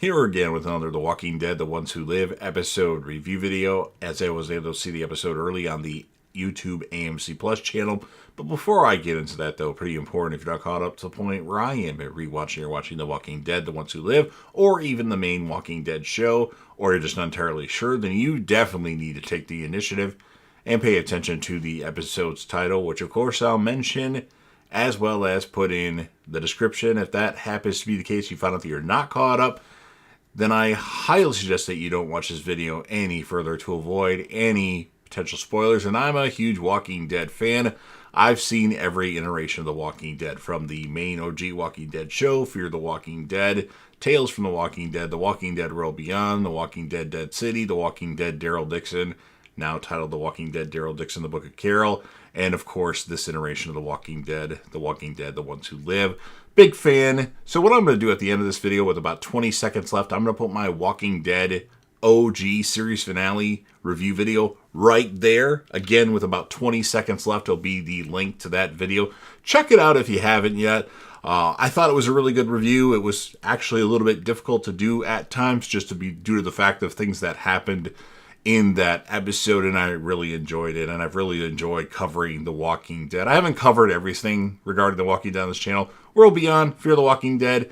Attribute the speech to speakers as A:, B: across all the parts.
A: Here again with another The Walking Dead, The Ones Who Live episode review video, as I was able to see the episode early on the YouTube AMC Plus channel. But before I get into that, though, pretty important, if you're not caught up to the point where I am at rewatching or watching The Walking Dead, The Ones Who Live, or even the main Walking Dead show, or you're just not entirely sure, then you definitely need to take the initiative and pay attention to the episode's title, which of course I'll mention, as well as put in the description. If that happens to be the case, you find out that you're not caught up, then I highly suggest that you don't watch this video any further to avoid any potential spoilers. And I'm a huge Walking Dead fan. I've seen every iteration of The Walking Dead, from the main OG Walking Dead show, Fear the Walking Dead, Tales from the Walking Dead, The Walking Dead World Beyond, The Walking Dead Dead City, The Walking Dead Daryl Dixon, now titled The Walking Dead Daryl Dixon, The Book of Carol, and of course this iteration of The Walking Dead, The Ones Who Live. Big fan. So what I'm going to do at the end of this video, with about 20 seconds left, I'm going to put my Walking Dead OG series finale review video right there. Again, with about 20 seconds left, it'll be the link to that video. Check it out if you haven't yet. I thought it was a really good review. It was actually a little bit difficult to do at times, just to be due to the fact of things that happened in that episode, and I really enjoyed it, and I've really enjoyed covering The Walking Dead. I haven't covered everything regarding The Walking Dead on this channel. World Beyond, Fear the Walking Dead.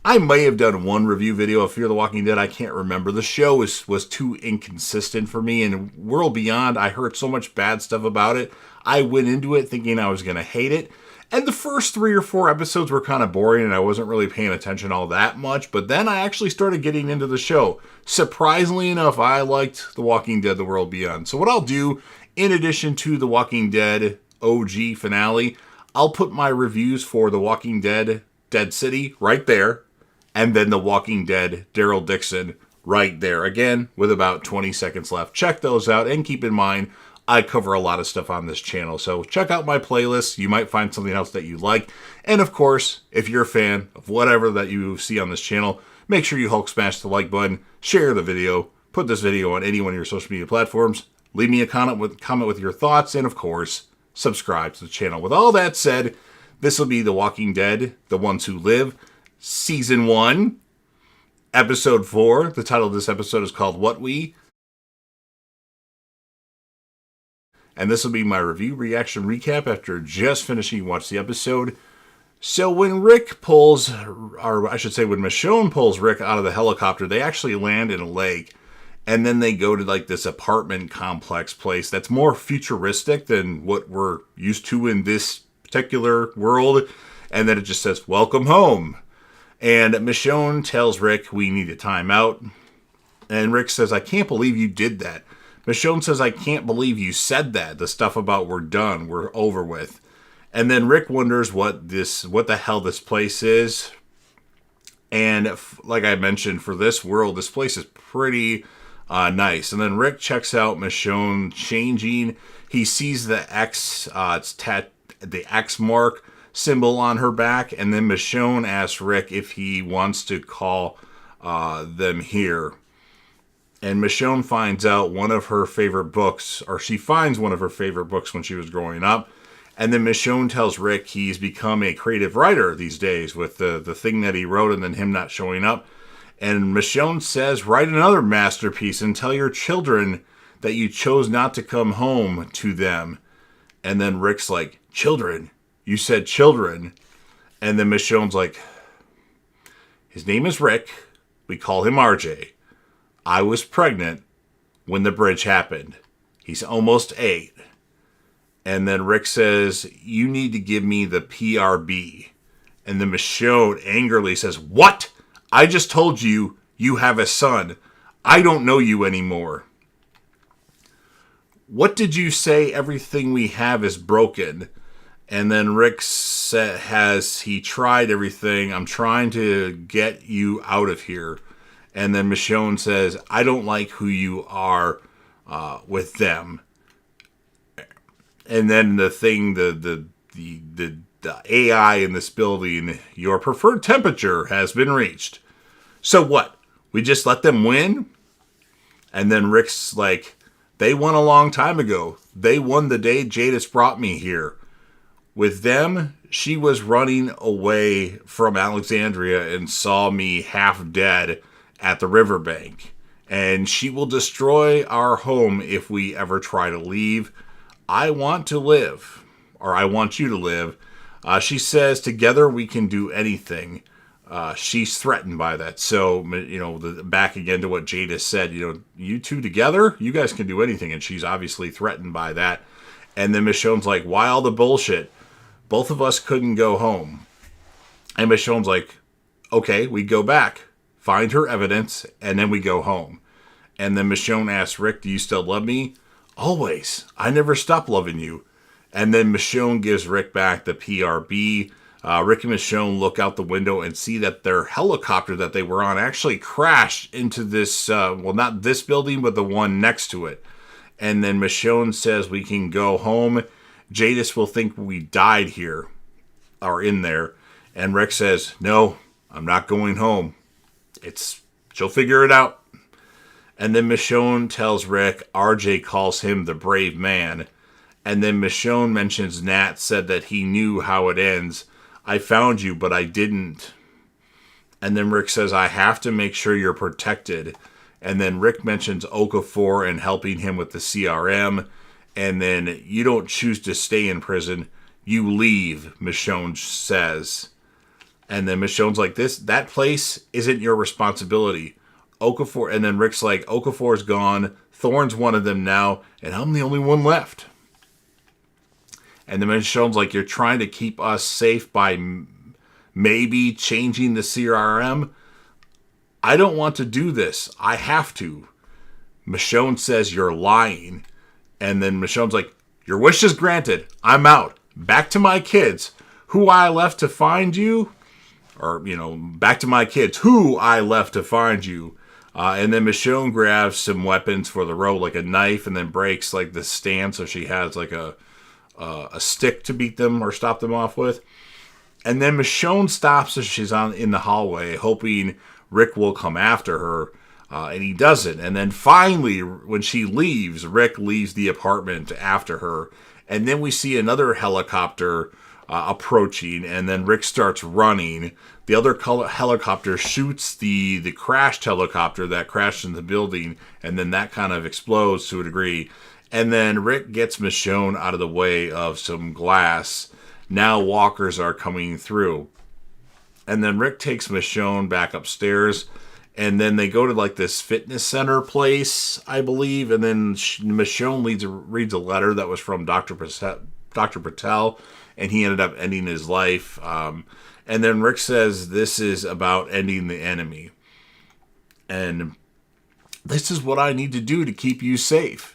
A: I may have done one review video of Fear the Walking Dead. I can't remember. The show was too inconsistent for me, and World Beyond, I heard so much bad stuff about it. I went into it thinking I was going to hate it. And the first 3 or 4 episodes were kind of boring, and I wasn't really paying attention all that much. But then I actually started getting into the show. Surprisingly enough, I liked The Walking Dead, The World Beyond. So what I'll do, in addition to The Walking Dead OG finale, I'll put my reviews for The Walking Dead Dead City right there, and then The Walking Dead Daryl Dixon right there. Again, with about 20 seconds left. Check those out, and keep in mind, I cover a lot of stuff on this channel, so check out my playlist. You might find something else that you like. And of course, if you're a fan of whatever that you see on this channel, make sure you Hulk smash the like button, share the video, put this video on any one of your social media platforms, leave me a comment with your thoughts, and of course, subscribe to the channel. With all that said, this will be The Walking Dead, The Ones Who Live, Season 1, Episode 4. The title of this episode is called What We. And this will be my review, reaction, recap after just finishing watch the episode. So when Rick pulls, or I should say when Michonne pulls Rick out of the helicopter, they actually land in a lake. And then they go to like this apartment complex place that's more futuristic than what we're used to in this particular world. And then it just says, "Welcome home." And Michonne tells Rick, "We need a timeout." And Rick says, "I can't believe you did that." Michonne says, "I can't believe you said that. The stuff about we're done, we're over with." And then Rick wonders what the hell this place is. And like I mentioned, for this world, this place is pretty nice. And then Rick checks out Michonne changing. He sees the X, the X mark symbol on her back. And then Michonne asks Rick if he wants to call them here. And Michonne finds out one of her favorite books, or she finds one of her favorite books when she was growing up. And then Michonne tells Rick he's become a creative writer these days with the thing that he wrote and then him not showing up. And Michonne says, "Write another masterpiece and tell your children that you chose not to come home to them." And then Rick's like, "Children? You said children." And then Michonne's like, "His name is Rick. We call him RJ. I was pregnant when the bridge happened. He's almost 8. And then Rick says, "You need to give me the PRB." And then Michonne angrily says, "What? I just told you you have a son. I don't know you anymore. What did you say? Everything we have is broken." And then Rick has he tried everything. "I'm trying to get you out of here." And then Michonne says, "I don't like who you are with them." And then the AI in this building, "Your preferred temperature has been reached. So what? We just let them win?" And then Rick's like, "They won a long time ago. They won the day Jadis brought me here. With them, she was running away from Alexandria and saw me half dead at the riverbank. And she will destroy our home if we ever try to leave. I want to live, or I want you to live. She says, together we can do anything. She's threatened by that. So, back again to what Jadis said, you two together, you guys can do anything. And she's obviously threatened by that. And then Michonne's like, why all the bullshit? Both of us couldn't go home. And Michonne's like, okay, we go back, find her evidence, and then we go home. And then Michonne asks Rick, do you still love me? Always. I never stop loving you. And then Michonne gives Rick back the PRB. Rick and Michonne look out the window and see that their helicopter that they were on actually crashed into this, not this building, but the one next to it. And then Michonne says we can go home. Jadis will think we died here, or in there. And Rick says, no, I'm not going home. She'll figure it out. And then Michonne tells Rick RJ calls him the brave man. And then Michonne mentions Nat said that he knew how it ends. I found you, but I didn't. And then Rick says, I have to make sure you're protected. And then Rick mentions Okafor and helping him with the CRM. And then you don't choose to stay in prison. You leave, Michonne says. And then Michonne's like, that place isn't your responsibility. Okafor, and then Rick's like, Okafor's gone. Thorne's one of them now. And I'm the only one left. And then Michonne's like, you're trying to keep us safe by maybe changing the CRM. I don't want to do this. I have to. Michonne says you're lying. And then Michonne's like, your wish is granted. I'm out. Back to my kids. Who I left to find you? Or, back to my kids. Who I left to find you? And then Michonne grabs some weapons for the road, like a knife, and then breaks like the stand so she has like a stick to beat them or stop them off with. And then Michonne stops as she's in the hallway, hoping Rick will come after her. And he doesn't. And then finally, when she leaves, Rick leaves the apartment after her. And then we see another helicopter approaching. And then Rick starts running. The other helicopter shoots the crashed helicopter that crashed in the building. And then that kind of explodes to a degree. And then Rick gets Michonne out of the way of some glass. Now walkers are coming through. And then Rick takes Michonne back upstairs. And then they go to like this fitness center place, I believe. And then Michonne reads a letter that was from Dr. Patel. And he ended up ending his life. And then Rick says this is about ending the enemy. And this is what I need to do to keep you safe.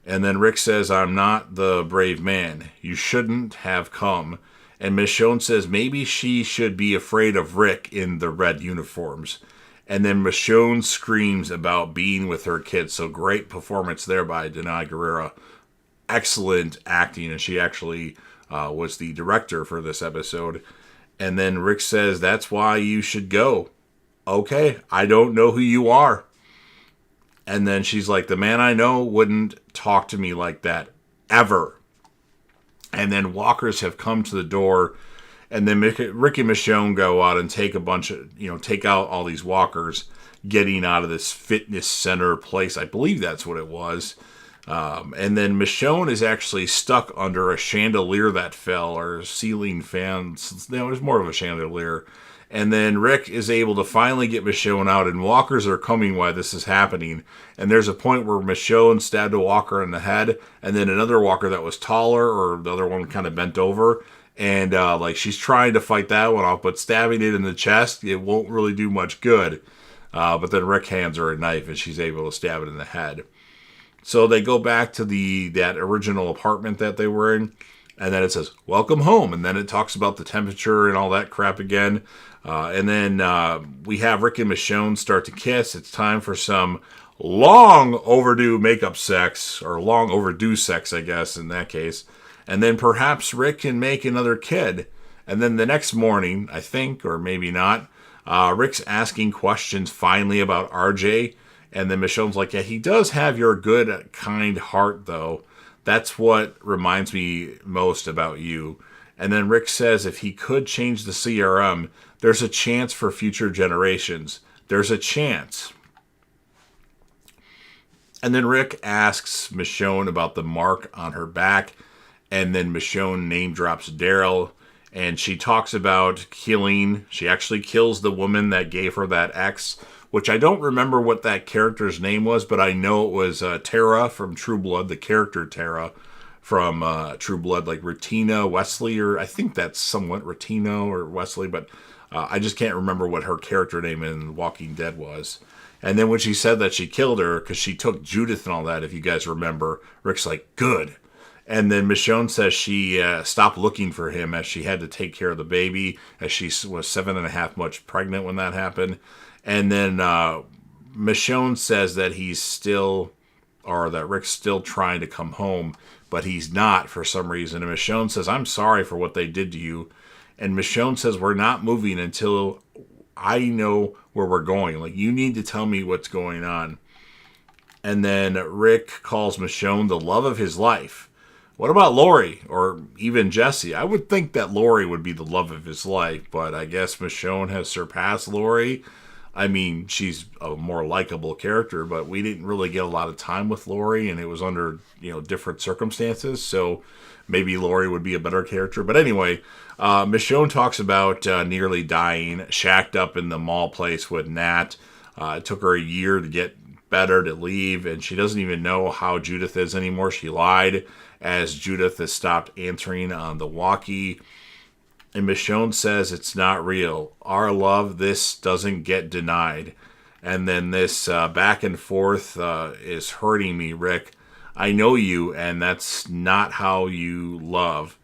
A: And then Rick says, I'm not the brave man. You shouldn't have come. And Michonne says maybe she should be afraid of Rick in the red uniforms. And then Michonne screams about being with her kids. So great performance there by Danai Gurira. Excellent acting. And she actually was the director for this episode. And then Rick says, that's why you should go. Okay, I don't know who you are. And then she's like, the man I know wouldn't talk to me like that, ever. And then walkers have come to the door. And then Rick and Michonne go out and take take out all these walkers getting out of this fitness center place. I believe that's what it was. And then Michonne is actually stuck under a chandelier that fell, or ceiling fans. No, it was more of a chandelier. And then Rick is able to finally get Michonne out, and walkers are coming while this is happening. And there's a point where Michonne stabbed a walker in the head, and then another walker that was taller, or the other one kind of bent over. And she's trying to fight that one off, but stabbing it in the chest, it won't really do much good. But then Rick hands her a knife, and she's able to stab it in the head. So they go back to that original apartment that they were in, and then it says, welcome home. And then it talks about the temperature and all that crap again. And then we have Rick and Michonne start to kiss. It's time for some long overdue makeup sex, or long overdue sex, I guess, in that case. And then perhaps Rick can make another kid. And then the next morning, I think, or maybe not, Rick's asking questions finally about RJ. And then Michonne's like, yeah, he does have your good, kind heart, though. That's what reminds me most about you. And then Rick says if he could change the CRM, there's a chance for future generations. There's a chance. And then Rick asks Michonne about the mark on her back. And then Michonne name drops Daryl. And she talks about killing. She actually kills the woman that gave her that X, which I don't remember what that character's name was, but I know it was Tara from True Blood, the character Tara from True Blood, like Retina Wesley, or I think that's somewhat Retino or Wesley, but I just can't remember what her character name in Walking Dead was. And then when she said that she killed her because she took Judith and all that, if you guys remember, Rick's like, good. And then Michonne says she stopped looking for him as she had to take care of the baby, as she was 7.5 months pregnant when that happened. And then Michonne says that that Rick's still trying to come home, but he's not for some reason. And Michonne says, I'm sorry for what they did to you. And Michonne says, we're not moving until I know where we're going. Like, you need to tell me what's going on. And then Rick calls Michonne the love of his life. What about Lori or even Jesse? I would think that Lori would be the love of his life, but I guess Michonne has surpassed Lori. I mean, she's a more likable character, but we didn't really get a lot of time with Lori, and it was under, different circumstances, so maybe Lori would be a better character. But anyway, Michonne talks about nearly dying, shacked up in the mall place with Nat. It took her a year to get better, to leave, and she doesn't even know how Judith is anymore. She lied, as Judith has stopped answering on the walkie. And Michonne says it's not real. Our love, this doesn't get denied. And then this back and forth is hurting me, Rick. I know you, and that's not how you love.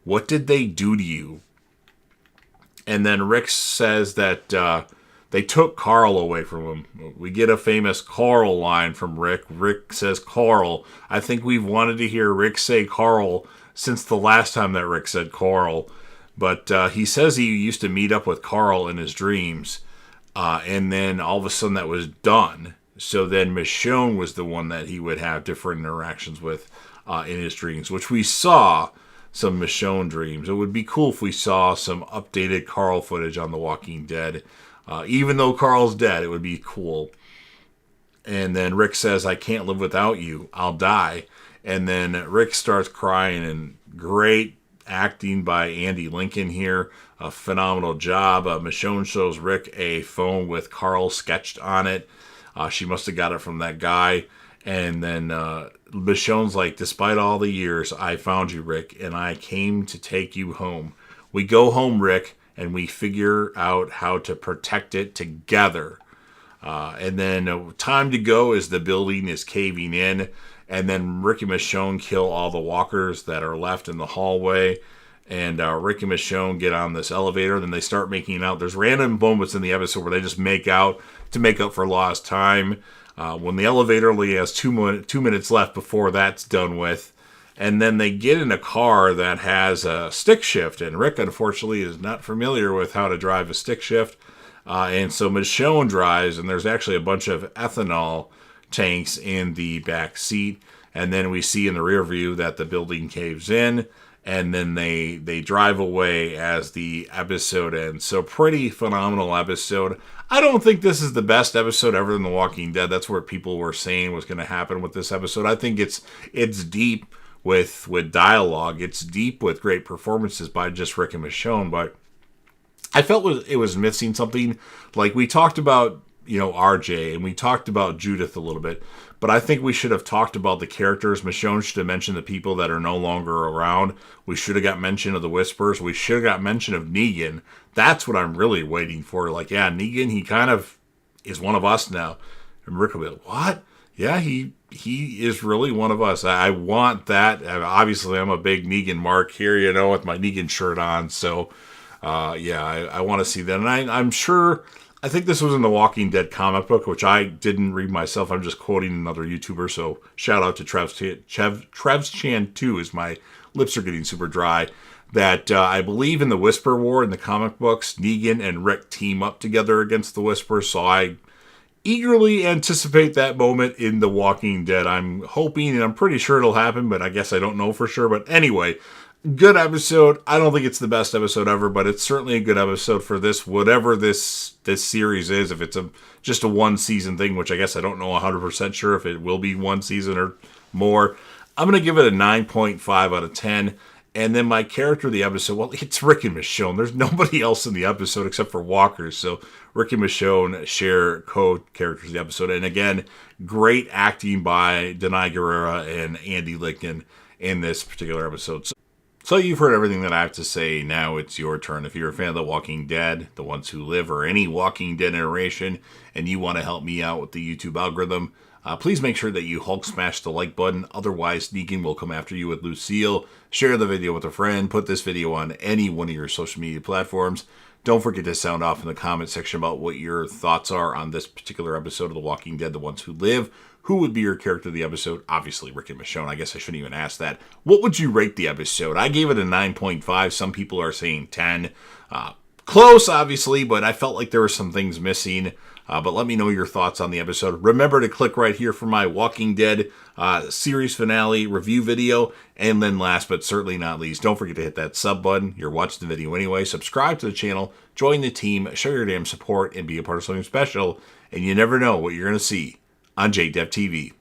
A: What did they do to you? And then Rick says that they took Carl away from him. We get a famous Carl line from Rick. Rick says Carl. I think we've wanted to hear Rick say Carl since the last time that Rick said Carl. But he says he used to meet up with Carl in his dreams. And then all of a sudden that was done. So then Michonne was the one that he would have different interactions with in his dreams, which we saw some Michonne dreams. It would be cool if we saw some updated Carl footage on The Walking Dead. Even though Carl's dead, it would be cool. And then Rick says, I can't live without you. I'll die. And then Rick starts crying, and great acting by Andy Lincoln here. A phenomenal job. Michonne shows Rick a phone with Carl sketched on it. She must have got it from that guy. And then Michonne's like, despite all the years, I found you, Rick, and I came to take you home. We go home, Rick, and we figure out how to protect it together. And then time to go as the building is caving in. And then Rick and Michonne kill all the walkers that are left in the hallway. And Rick and Michonne get on this elevator. Then they start making out. There's random moments in the episode where they just make out to make up for lost time. When the elevator only has 2 minutes left before that's done with. And then they get in a car that has a stick shift. And Rick, unfortunately, is not familiar with how to drive a stick shift. And so Michonne drives, and there's actually a bunch of ethanol tanks in the back seat. And then we see in the rear view that the building caves in. And then they drive away as the episode ends. So pretty phenomenal episode. I don't think this is the best episode ever in The Walking Dead. That's what people were saying was going to happen with this episode. I think it's deep with dialogue. It's deep with great performances by just Rick and Michonne. But I felt it was missing something. Like we talked about, RJ, and we talked about Judith a little bit. But I think we should have talked about the characters. Michonne should have mentioned the people that are no longer around. We should have got mention of the Whispers. We should have got mention of Negan. That's what I'm really waiting for. Like, yeah, Negan, he kind of is one of us now. And Rick will be like, what? Yeah, he is really one of us. I want that. Obviously, I'm a big Negan mark here, with my Negan shirt on. So, I want to see that. And I'm sure... I think this was in the Walking Dead comic book, which I didn't read myself. I'm just quoting another YouTuber, so shout out to Trev's Chan 2, as my lips are getting super dry. That I believe in the Whisper War in the comic books, Negan and Rick team up together against the Whisper, so I eagerly anticipate that moment in The Walking Dead. I'm hoping, and I'm pretty sure it'll happen, but I guess I don't know for sure. But anyway, Good episode. I don't think it's the best episode ever, but it's certainly a good episode for this, whatever this series is. If it's just a one season thing, which I guess I don't know 100% sure if it will be one season or more, I'm going to give it a 9.5 out of 10. And then my character of the episode, well, it's Rick and Michonne. There's nobody else in the episode except for Walker. So Rick and Michonne share co-characters of the episode. And again, great acting by Danai Gurira and Andy Lincoln in this particular episode. So you've heard everything that I have to say. Now it's your turn. If you're a fan of The Walking Dead, The Ones Who Live, or any Walking Dead iteration, and you want to help me out with the YouTube algorithm, please make sure that you Hulk smash the like button. Otherwise, Negan will come after you with Lucille. Share the video with a friend. Put this video on any one of your social media platforms. Don't forget to sound off in the comment section about what your thoughts are on this particular episode of The Walking Dead, The Ones Who Live. Who would be your character of the episode? Obviously, Rick and Michonne. I guess I shouldn't even ask that. What would you rate the episode? I gave it a 9.5. Some people are saying 10. Close, obviously, but I felt like there were some things missing. But let me know your thoughts on the episode. Remember to click right here for my Walking Dead series finale review video. And then last but certainly not least, don't forget to hit that sub button. You're watching the video anyway. Subscribe to the channel. Join the team. Show your damn support and be a part of something special. And you never know what you're going to see on JDev TV.